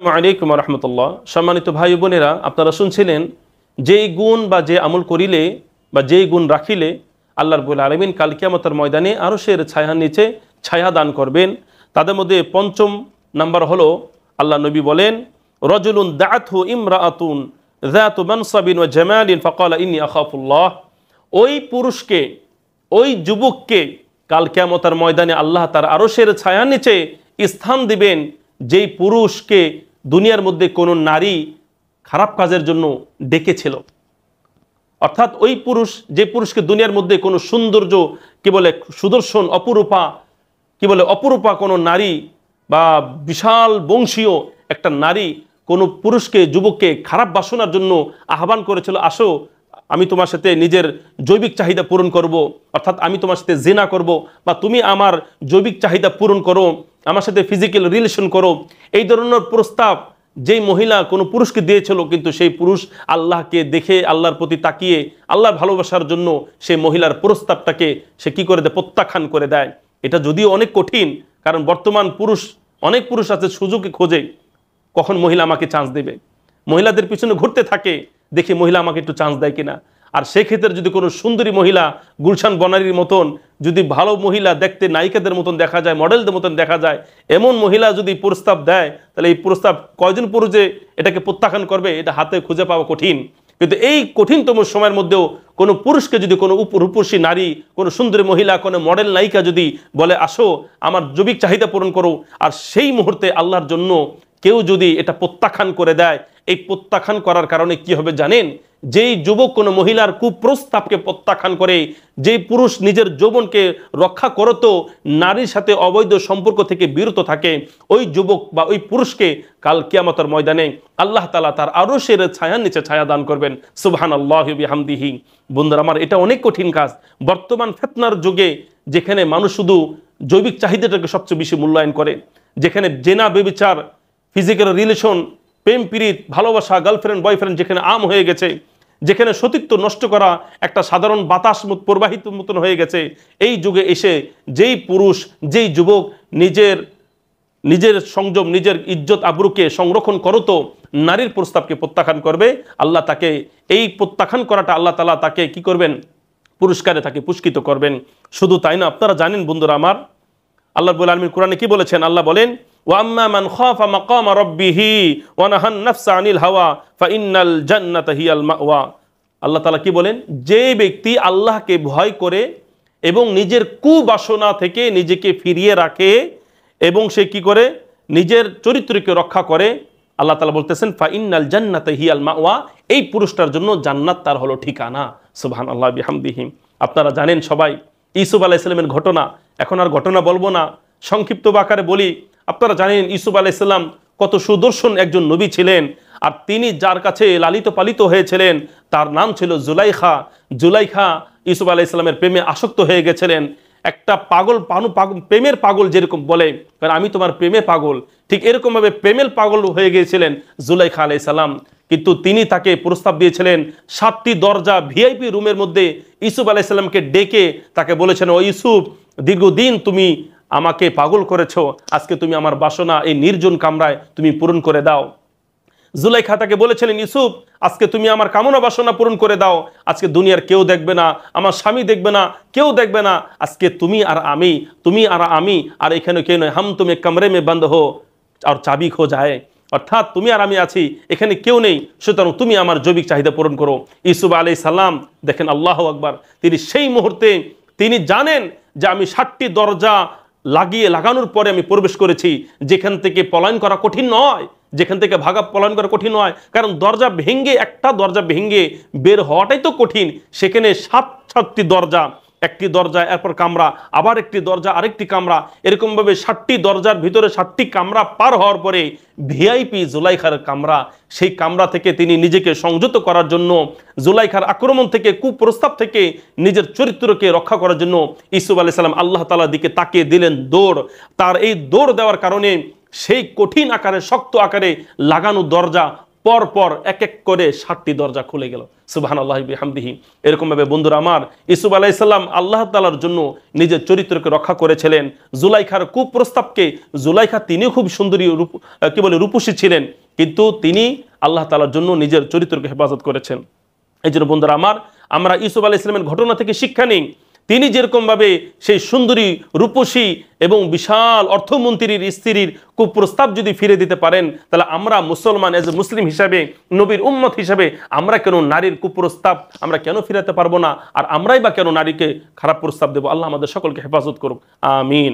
আলাইকুম রহমতুল্লাহ। সম্মানিত ভাই বোনেরা, আপনারা শুনছিলেন যেই গুণ বা যে আমল করিলে বা যেই গুণ রাখিলে আল্লাহ রাব্বুল আলামিন কাল কিয়ামতের ময়দানে আরশের ছায়ার নিচে ছায়া দান করবেন। তাদের মধ্যে পঞ্চম নাম্বার হলো, আল্লাহ নবী বলেন, রজুলুন দাআতহু ইমরাআতুন যাতু মানসাবিন ওয়া জামালিন ফাকালা ইন্নী আখাফুল্লাহ। ওই পুরুষকে, ওই যুবককে কাল কিয়ামতের ময়দানে আল্লাহ তার আরশের ছায়ার নিচে স্থান দিবেন, যেই পুরুষকে দুনিয়ার মধ্যে কোনো নারী খারাপ কাজের জন্য ডেকেছিল। অর্থাৎ ওই পুরুষ, যে পুরুষকে দুনিয়ার মধ্যে কোনো সৌন্দর্য, কি বলে সুদর্শন, অপরূপা, কি বলে অপরূপা কোনো নারী বা বিশাল বংশীয় একটা নারী কোনো পুরুষকে, যুবককে খারাপ বাসনার জন্য আহ্বান করেছিল, আসো আমি তোমার সাথে নিজের জৈবিক চাহিদা পূরণ করব, অর্থাৎ আমি তোমার সাথে জিনা করব, বা তুমি আমার জৈবিক চাহিদা পূরণ করো, আমার সাথে ফিজিক্যাল রিলেশন করো। এই ধরনের প্রস্তাব যেই মহিলা কোনো পুরুষকে দিয়েছিল, কিন্তু সেই পুরুষ আল্লাহকে দেখে, আল্লাহর প্রতি তাকিয়ে, আল্লাহর ভালোবাসার জন্য সেই মহিলার প্রস্তাবটাকে সে কি করে দেয়, প্রত্যাখ্যান করে দেয়। এটা যদিও অনেক কঠিন, কারণ বর্তমান পুরুষ, অনেক পুরুষ আছে সুযোগে খোঁজে কখন মহিলা আমাকে চান্স দেবে, মহিলাদের পিছনে ঘুরতে থাকে, দেখি মহিলা আমাকে একটু চান্স দেয় কিনা। আর সেক্ষেত্রে যদি কোনো সুন্দরী মহিলা, গুলশান বনারীর মতন, যদি ভালো মহিলা, দেখতে নায়িকাদের মতন দেখা যায়, মডেলদের মতন দেখা যায়, এমন মহিলা যদি প্রস্তাব দেয়, তাহলে এই প্রস্তাব কয়জন পুরুষে এটাকে প্রত্যাখ্যান করবে, এটা হাতে খুঁজে পাওয়া কঠিন। কিন্তু এই কঠিনতম সময়ের মধ্যেও কোনো পুরুষকে যদি কোনো রূপসী নারী, কোনো সুন্দরী মহিলা, কোনো মডেল নায়িকা যদি বলে, আসো আমার জৈবিক চাহিদা পূরণ করো, আর সেই মুহূর্তে আল্লাহর জন্য কেউ যদি এটা প্রত্যাখ্যান করে দেয়, এই প্রত্যাখ্যান করার কারণে কি হবে জানেন? যেই যুবক কোনো মহিলার কুপ্রস্তাবকে প্রত্যাখ্যান করে, যেই পুরুষ নিজের যৌবনকে রক্ষা করতো, নারীর সাথে অবৈধ সম্পর্ক থেকে বিরত থাকে, ওই যুবক বা ওই পুরুষকে কাল কিয়ামতের ময়দানে আল্লাহ তাআলা তার আরশের ছায়ার নিচে ছায়া দান করবেন। সুবহানাল্লাহি ওয়া বিহামদিহি। বন্ধুরা আমার, এটা অনেক কঠিন কাজ। বর্তমান ফিতনার যুগে, যেখানে মানুষ শুধু জৈবিক চাহিদাটাকে সবচেয়ে বেশি মূল্যায়ন করে, যেখানে জেনা, ব্যভিচার, ফিজিক্যাল রিলেশন, প্রেম প্রীত, ভালোবাসা, গার্লফ্রেন্ড বয়ফ্রেন্ড যেখানে আম হয়ে গেছে, যেখানে সতীত্ব নষ্ট করা একটা সাধারণ বাতাস প্রবাহিত মতন হয়ে গেছে, এই যুগে এসে যেই পুরুষ, যেই যুবক নিজের সংযম, নিজের ইজ্জত আবরুকে সংরক্ষণ করতো, নারীর প্রস্তাবকে প্রত্যাখ্যান করবে, আল্লাহ তাকে, এই প্রত্যাখ্যান করাটা আল্লাহ তাআলা তাকে কি করবেন, পুরস্কারে তাকে পুরস্কৃত করবেন। শুধু তাই না, আপনারা জানেন বন্ধুরা আমার, আল্লাহ রাব্বুল আলামিন কোরআনে কি বলেছেন? আল্লাহ বলেন, ওয়া আম্মা মান খাফা মাকামা রাব্বিহি ওয়া নাহান নাফসা আনিল হাওয়া ফাইন্নাল জান্নাতা হিয়াল মাওয়া। আল্লাহ তাআলা কি বলেন? যে ব্যক্তি আল্লাহকে ভয় করে এবং নিজের কুবাসনা থেকে নিজেকে ফিরিয়ে রাখে এবং সে কি করে, নিজের চরিত্রকে রক্ষা করে, আল্লাহ তাআলা বলতেছেন ফাইন্নাল জান্নাতা হিয়াল মাওয়া, এই পুরুষটার জন্য জান্নাত তার হলো ঠিকানা। সুবহানাল্লাহি বিহামদিহি। আপনারা জানেন সবাই ইউসুফ আলাইহিস সালামের ঘটনা, এখন আর ঘটনা বলবো না, সংক্ষিপ্ত আকারে বলি। আপনারা জানেন ইউসুফ আলাইহিস সালাম কত সুদর্শন একজন নবী ছিলেন, আর তিনি যার কাছে লালিত পালিত হয়েছিলেন তার নাম ছিল জুলাইখা। জুলাইখা ইউসুফ আলাইহিস সালামের প্রেমে আসক্ত হয়ে গেছিলেন। একটা পাগল, প্রেমের পাগল যেরকম বলে, কারণ আমি তোমার প্রেমে পাগল, ঠিক এরকমভাবে প্রেমের পাগল হয়ে গিয়েছিলেন জুলাইখা আলাইহিস সালাম। কিন্তু তিনি তাকে প্রস্তাব দিয়েছিলেন 7টি দরজা ভিআইপি রুমের মধ্যে ইউসুফ আলাইহিস সালামকে ডেকে তাকে বলেছেন, ও ইউসুফ, দীর্ঘদিন তুমি আমাকে পাগল করেছো, আজকে তুমি আমার বাসনা এই নির্জন কামরায় তুমি পূরণ করে দাও। জুলাইখা তাকে বলেছিলেন, ইউসুফ, আজকে তুমি আমার কামনা বাসনা পূরণ করে দাও, আজকে দুনিয়ার কেউ দেখবে না, আমার স্বামী দেখবে না, কেউ দেখবে না, আজকে তুমি আর আমি, তুমি আর আমি, আর এখানে কেউ নয়, হাম তুমি কামরে মে বন্ধ হো আর চাবি খো যায়, অর্থাৎ তুমি আর আমি আছি, এখানে কেউ নেই, সুতরাং তুমি আমার জৈবিক চাহিদা পূরণ করো। ইউসুফ আলাইহিস সালাম, দেখেন আল্লাহু আকবার, তিনি সেই মুহূর্তে তিনি জানেন যে আমি 7টি দরজা লাগানোর পরে আমি প্রবেশ করেছি, যেখান থেকে পলায়ন করা কঠিন নয়, যেখান থেকে পলায়ন করা কঠিন নয়, কারণ দরজা ভেঙে, একটা দরজা ভেঙে বের হওয়াটাই তো কঠিন। সেখানে 7টি দরজা, একটি দরজা, এরপর কামরা, আবার একটি দরজা, আরেকটি কামরা, এরকমভাবে 7টি দরজার ভিতরে 7টি কামরা পার হওয়ার পরে ভিআইপি জুলাইখার কামরা, সেই কামরা থেকে তিনি নিজেকে সংযত করার জন্য, জুলাইখার আক্রমণ থেকে, কুপ্রস্তাব থেকে নিজের চরিত্রকে রক্ষা করার জন্য ইউসুফ আলাইহিস সালাম আল্লাহ তাআলার দিকে তাকিয়ে দিলেন দৌড়। তার এই দৌড় দেওয়ার কারণে সেই কঠিন আকারে, শক্ত আকারে লাগানো দরজা পর পর এক এক করে 7টি দরজা খুলে গেল। সুবহানাল্লাহি বিহামদিহি। এরকমভাবে বন্ধুরা আমার, ইউসুফ আলাইহিস সালাম আল্লাহ তাআলার জন্য নিজের চরিত্রকে রক্ষা করেছিলেন। জুলাইখার কুপ্রস্তাবকে, জুলাইখা তিনিও খুব সুন্দরী রূপসী ছিলেন, কিন্তু তিনি আল্লাহ তাআলার জন্য নিজের চরিত্রকে হেফাজত করেছেন। এই জন্য বন্ধুরা আমার, আমরা ইউসুফ আলাইহিস সালামের ঘটনা থেকে শিক্ষা নিই। তিনি যেরকমভাবে সেই সুন্দরী, রূপসী এবং বিশাল অর্থমন্ত্রীর স্ত্রীর কুপ্রস্তাব যদি ফিরে দিতে পারেন, তাহলে আমরা মুসলমান, এজ এ মুসলিম হিসাবে, নবীর উম্মত হিসাবে আমরা কেন নারীর কুপ্রস্তাব আমরা কেন ফিরাতে পারবো না? আর আমরাই বা কেন নারীকে খারাপ প্রস্তাব দেবো? আল্লাহ আমাদের সকলকে হেফাজত করুক, আমিন।